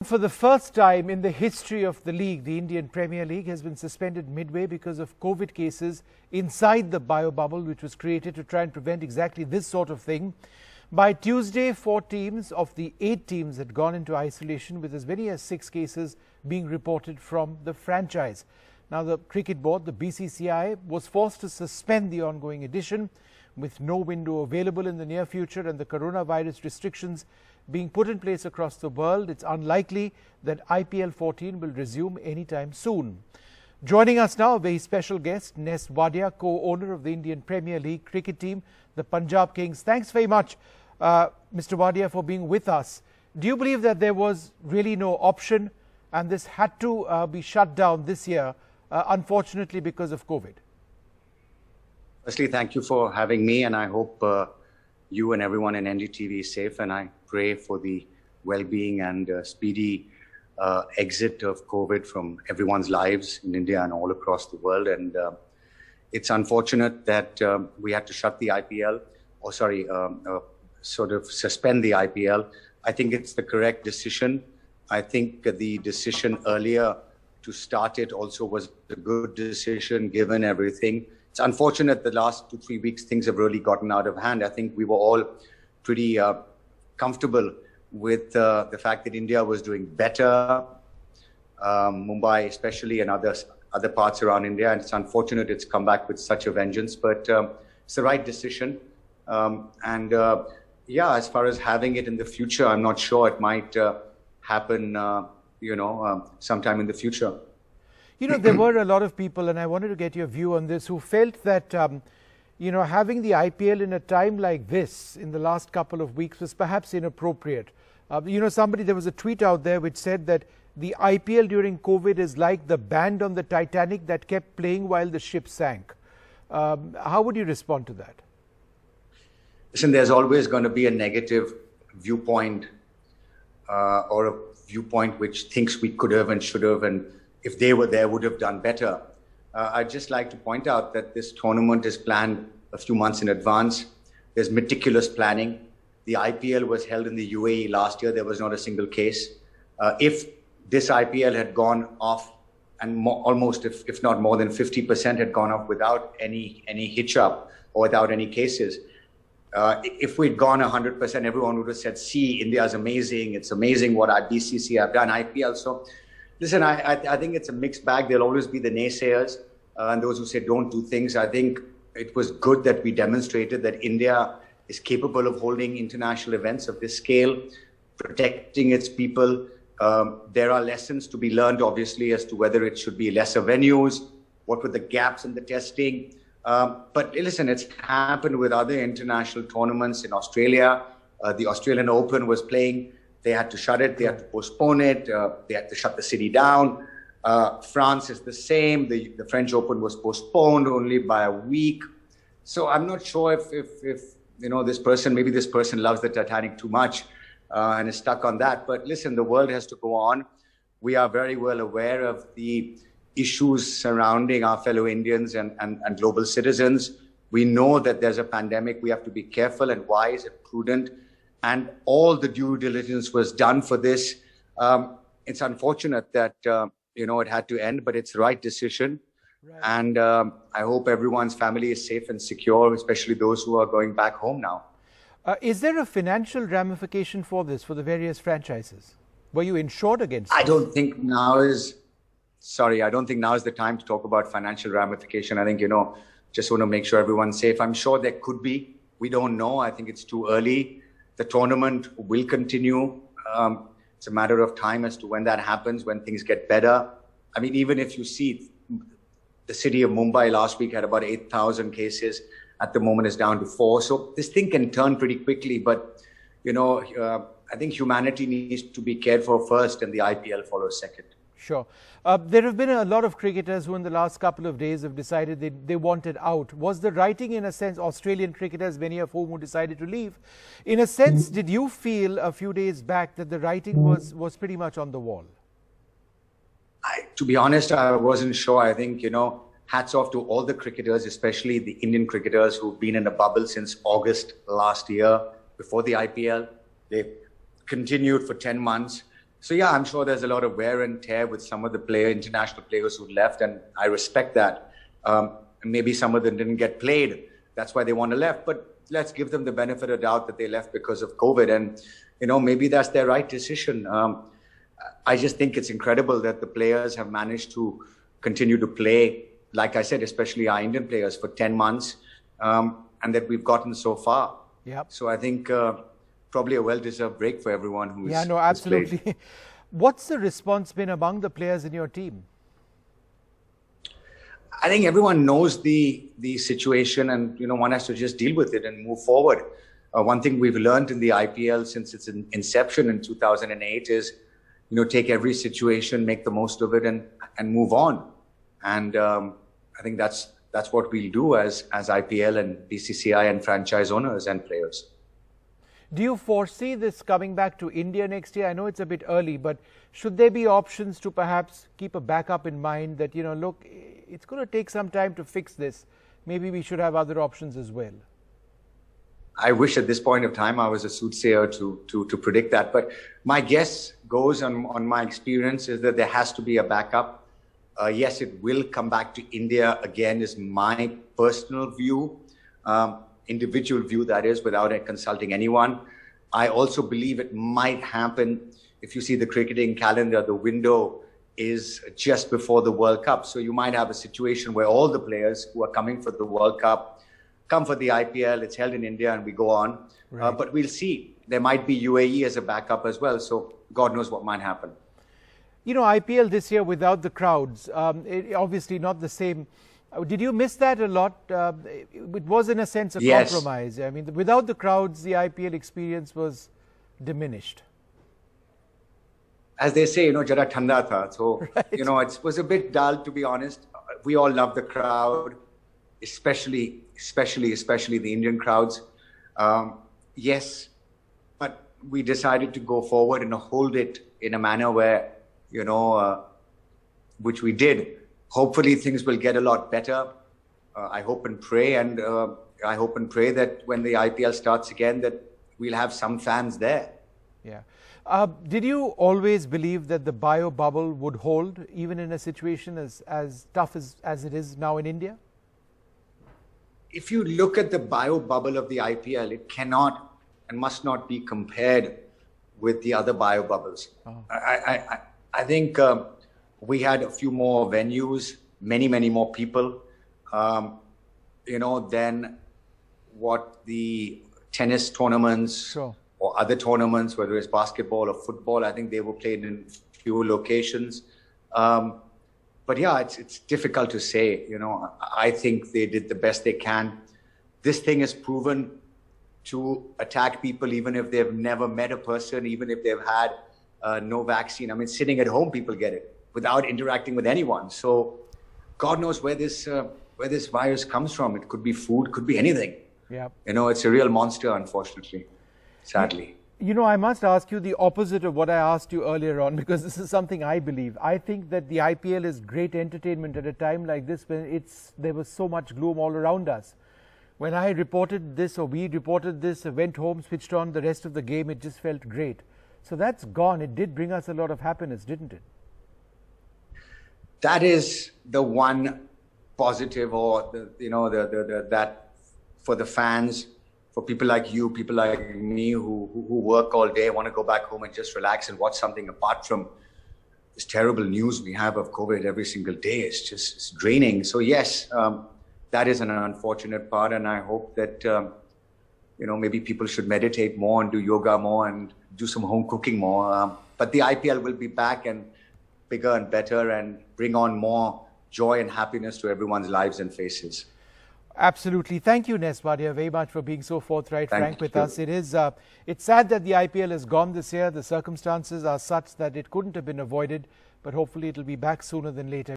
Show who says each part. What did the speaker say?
Speaker 1: for the first time in the history of the league, the Indian Premier League has been suspended midway because of COVID cases inside the bio bubble, which was created to try and prevent exactly this sort of thing. By Tuesday, 4 teams of the 8 teams had gone into isolation, with as many as 6 cases being reported from the franchise. Now, the cricket board, the BCCI, was forced to suspend the ongoing edition with no window available in the near future and the coronavirus restrictions being put in place across the world. It's unlikely that IPL 14 will resume anytime soon. Joining us now, a very special guest, Ness Wadia, co-owner of the Indian Premier League cricket team, the Punjab Kings. Thanks very much, Mr. Wadia, for being with us. Do you believe that there was really no option and this had to be shut down this year, unfortunately because of COVID?
Speaker 2: Firstly, thank you for having me, and I hope you and everyone in NDTV is safe, and I pray for the well-being and speedy exit of COVID from everyone's lives in India and all across the world. And it's unfortunate that we had to shut the IPL, sort of suspend the IPL. I think it's the correct decision. I think the decision earlier to start it also was a good decision given everything. It's unfortunate the last 2-3 weeks things have really gotten out of hand. I think we were all pretty comfortable with the fact that India was doing better, Mumbai especially, and other parts around India. And it's unfortunate it's come back with such a vengeance, but it's the right decision. Yeah, as far as having it in the future, I'm not sure. It might happen, sometime in the future.
Speaker 1: You know, there were a lot of people, and I wanted to get your view on this, who felt that, having the IPL in a time like this in the last couple of weeks was perhaps inappropriate. There was a tweet out there which said that the IPL during COVID is like the band on the Titanic that kept playing while the ship sank. How would you respond to that?
Speaker 2: Listen, there's always going to be a negative viewpoint or a viewpoint which thinks we could have and should have, and if they were there, would have done better. I'd just like to point out that this tournament is planned a few months in advance. There's meticulous planning. The IPL was held in the UAE last year. There was not a single case. If this IPL had gone off, and almost, if not more than 50% had gone off without any hitch up or without any cases, if we'd gone 100%, everyone would have said, see, India's amazing. It's amazing what BCCI have done, IPL. So, listen, I think it's a mixed bag. There'll always be the naysayers and those who say don't do things. I think it was good that we demonstrated that India is capable of holding international events of this scale, protecting its people. There are lessons to be learned, obviously, as to whether it should be lesser venues, what were the gaps in the testing. But listen, it's happened with other international tournaments in Australia. The Australian Open was playing. They had to shut it. They had to postpone it. They had to shut the city down. France is the same. The French Open was postponed only by a week. So I'm not sure if this person loves the Titanic too much and is stuck on that. But listen, the world has to go on. We are very well aware of the issues surrounding our fellow Indians and global citizens. We know that there's a pandemic. We have to be careful and wise and prudent. And all the due diligence was done for this. It's unfortunate that, it had to end, but it's the right decision. Right. And I hope everyone's family is safe and secure, especially those who are going back home now.
Speaker 1: Is there a financial ramification for this, for the various franchises? Were you insured against
Speaker 2: I don't think now is the time to talk about financial ramification. I think, just want to make sure everyone's safe. I'm sure there could be. We don't know. I think it's too early. The tournament will continue. It's a matter of time as to when that happens, when things get better. I mean, even if you see the city of Mumbai last week had about 8,000 cases. At the moment, it's down to 4. So this thing can turn pretty quickly. But, I think humanity needs to be cared for first and the IPL follows second.
Speaker 1: Sure. There have been a lot of cricketers who in the last couple of days have decided they wanted out. Was the writing, in a sense, Australian cricketers, many of whom who decided to leave, in a sense, did you feel a few days back that the writing was pretty much on the wall?
Speaker 2: To be honest, I wasn't sure. I think, hats off to all the cricketers, especially the Indian cricketers who've been in a bubble since August last year, before the IPL. They've continued for 10 months. So yeah, I'm sure there's a lot of wear and tear with some of the international players who left, and I respect that. Maybe some of them didn't get played. That's why they want to left. But let's give them the benefit of doubt that they left because of COVID. And, maybe that's their right decision. I just think it's incredible that the players have managed to continue to play, like I said, especially our Indian players, for 10 months, and that we've gotten so far.
Speaker 1: Yep.
Speaker 2: So I think probably a well-deserved break for everyone who's
Speaker 1: Yeah, no, absolutely. What's the response been among the players in your team?
Speaker 2: I think everyone knows the situation, and one has to just deal with it and move forward. One thing we've learned in the IPL since its inception in 2008 is, take every situation, make the most of it, and move on. And I think that's what we'll do as IPL and BCCI and franchise owners and players.
Speaker 1: Do you foresee this coming back to India next year? I know it's a bit early, but should there be options to perhaps keep a backup in mind that, look, it's going to take some time to fix this. Maybe we should have other options as well.
Speaker 2: I wish at this point of time I was a soothsayer to predict that. But my guess goes on my experience is that there has to be a backup. Yes, it will come back to India again, is my personal view. Individual view, that is, without consulting anyone. I also believe it might happen. If you see the cricketing calendar, the window is just before the World Cup. So you might have a situation where all the players who are coming for the World Cup come for the IPL. It's held in India and we go on. Right. But we'll see. There might be UAE as a backup as well. So God knows what might happen.
Speaker 1: IPL this year without the crowds, obviously not the same. Did you miss that a lot? It was in a sense a compromise. I mean, without the crowds, the IPL experience was diminished.
Speaker 2: As they say, jara thanda tha. So, right. It was a bit dull, to be honest. We all love the crowd, especially the Indian crowds. Yes, but we decided to go forward and hold it in a manner where, which we did. Hopefully things will get a lot better. I hope and pray, and I hope and pray that when the IPL starts again, that we'll have some fans there.
Speaker 1: Yeah. Did you always believe that the bio bubble would hold, even in a situation as tough as it is now in India?
Speaker 2: If you look at the bio bubble of the IPL, it cannot and must not be compared with the other bio bubbles. Oh. I think we had a few more venues, many more people, than what the tennis tournaments or other tournaments, whether it's basketball or football. I think they were played in fewer locations. But yeah, it's difficult to say. I think they did the best they can. This thing is proven to attack people, even if they've never met a person, even if they've had no vaccine. I mean, sitting at home, people get it without interacting with anyone. So God knows where this virus comes from. It could be food, could be anything. Yeah. It's a real monster, unfortunately, sadly.
Speaker 1: I must ask you the opposite of what I asked you earlier on, because this is something I believe. I think that the IPL is great entertainment at a time like this when there was so much gloom all around us. When I reported this, or we reported this, I went home, switched on the rest of the game, it just felt great. So that's gone. It did bring us a lot of happiness, didn't it?
Speaker 2: That is the one positive, or that for the fans, for people like you, people like me who work all day, want to go back home and just relax and watch something apart from this terrible news we have of COVID every single day. It's draining. So yes, that is an unfortunate part, and I hope that maybe people should meditate more and do yoga more and do some home cooking more. But the IPL will be back and bigger and better and bring on more joy and happiness to everyone's lives and faces.
Speaker 1: Absolutely. Thank you, Ness Wadia, very much for being so forthright, frank with us. It's sad that the IPL is gone this year. The circumstances are such that it couldn't have been avoided, but hopefully it'll be back sooner than later.